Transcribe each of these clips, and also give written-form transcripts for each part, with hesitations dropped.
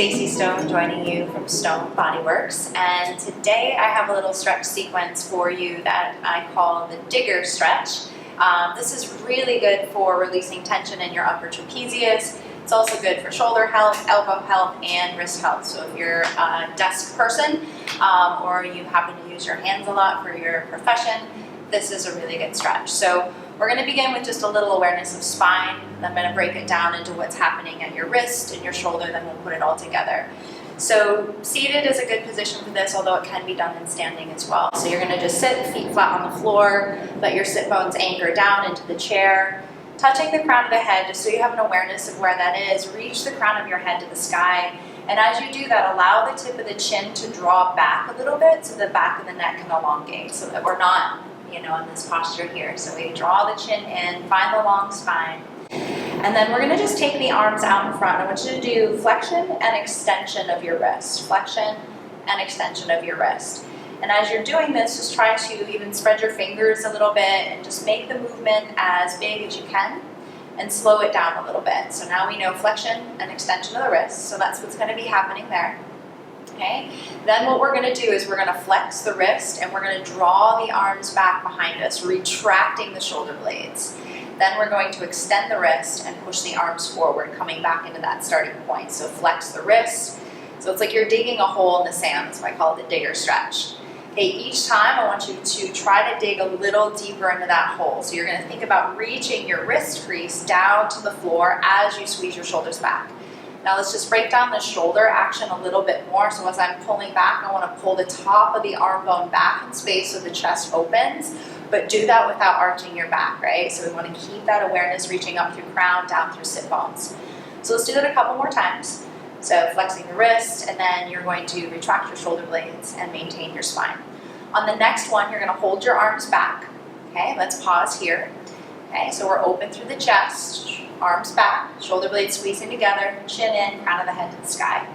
Stacey Stone joining you from Stone Bodyworks, and today I have a little stretch sequence for you that I call the digger stretch. This is really good for releasing tension in your upper trapezius. It's also good for shoulder health, elbow health, and wrist health. So if you're a desk person or you happen to use your hands a lot for your profession, this is a really good stretch. So we're going to begin with just a little awareness of spine. Then I'm going to break it down into what's happening at your wrist and your shoulder, then we'll put it all together. So seated is a good position for this, although it can be done in standing as well. So you're going to just sit, feet flat on the floor, let your sit bones anchor down into the chair, touching the crown of the head just so you have an awareness of where that is. Reach the crown of your head to the sky. And as you do that, allow the tip of the chin to draw back a little bit so the back of the neck can elongate so that we're not, in this posture here. So we draw the chin in, find the long spine. And then we're going to just take the arms out in front. I want you to do flexion and extension of your wrist. Flexion and extension of your wrist. And as you're doing this, just try to even spread your fingers a little bit and just make the movement as big as you can and slow it down a little bit. So now we know flexion and extension of the wrist. So that's what's going to be happening there. Okay, then what we're going to do is we're going to flex the wrist and we're going to draw the arms back behind us, retracting the shoulder blades. Then we're going to extend the wrist and push the arms forward, coming back into that starting point. So flex the wrist. So it's like you're digging a hole in the sand. That's why I call it the digger stretch. Okay, each time I want you to try to dig a little deeper into that hole. So you're going to think about reaching your wrist crease down to the floor as you squeeze your shoulders back. Now let's just break down the shoulder action a little bit more. So as I'm pulling back, I want to pull the top of the arm bone back in space so the chest opens, but do that without arching your back, right? So we want to keep that awareness reaching up through crown, down through sit bones. So let's do that a couple more times. So flexing the wrist, and then you're going to retract your shoulder blades and maintain your spine. On the next one, you're going to hold your arms back. Okay, let's pause here. Okay, so we're open through the chest, arms back, shoulder blades squeezing together, chin in, crown of the head to the sky.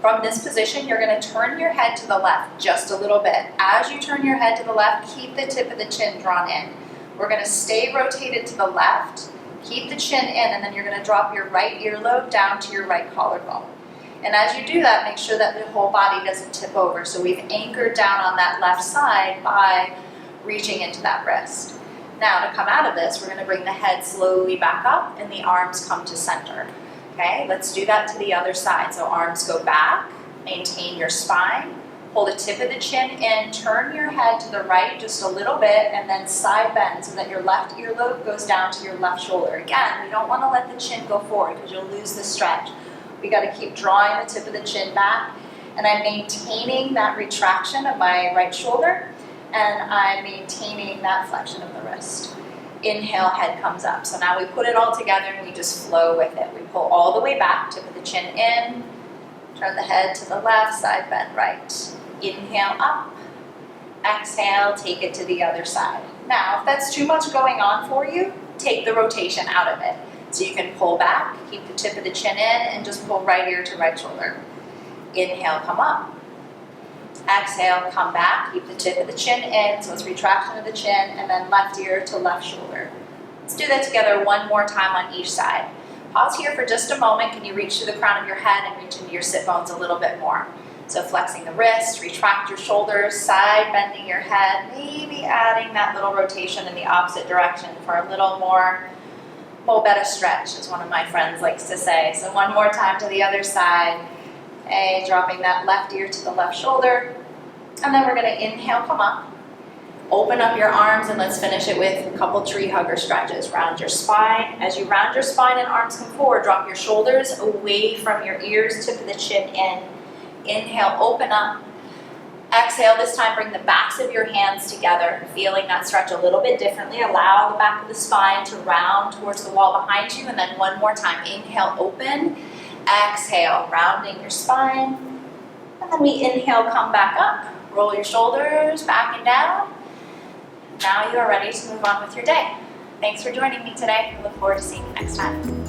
From this position, you're going to turn your head to the left just a little bit. As you turn your head to the left, keep the tip of the chin drawn in. We're going to stay rotated to the left, keep the chin in, and then you're going to drop your right earlobe down to your right collarbone. And as you do that, make sure that the whole body doesn't tip over. So we've anchored down on that left side by reaching into that wrist. Now, to come out of this, we're going to bring the head slowly back up and the arms come to center. Okay, let's do that to the other side. So arms go back, maintain your spine, pull the tip of the chin in, turn your head to the right just a little bit, and then side bend so that your left earlobe goes down to your left shoulder. Again, we don't want to let the chin go forward because you'll lose the stretch. We got to keep drawing the tip of the chin back, and I'm maintaining that retraction of my right shoulder, and I'm maintaining that flexion of the wrist. Inhale, head comes up. So now we put it all together and we just flow with it. We pull all the way back, tip of the chin in, turn the head to the left, side bend right. Inhale up, exhale, take it to the other side. Now, if that's too much going on for you, take the rotation out of it. So you can pull back, keep the tip of the chin in, and just pull right ear to right shoulder. Inhale, come up. Exhale, come back, keep the tip of the chin in, so it's retraction of the chin, and then left ear to left shoulder. Let's do that together one more time on each side. Pause here for just a moment. Can you reach to the crown of your head and reach into your sit bones a little bit more? So flexing the wrist, retract your shoulders, side bending your head, maybe adding that little rotation in the opposite direction for a little more better stretch, as one of my friends likes to say. So one more time to the other side. Okay, dropping that left ear to the left shoulder. And then we're going to inhale, come up. Open up your arms, and let's finish it with a couple tree hugger stretches. Round your spine. As you round your spine and arms come forward, drop your shoulders away from your ears, tip of the chin in. Inhale, open up. Exhale, this time bring the backs of your hands together, feeling that stretch a little bit differently. Allow the back of the spine to round towards the wall behind you, and then one more time. Inhale, open. Exhale, rounding your spine. And then we inhale, come back up. Roll your shoulders back and down. Now you are ready to move on with your day. Thanks for joining me today. I look forward to seeing you next time.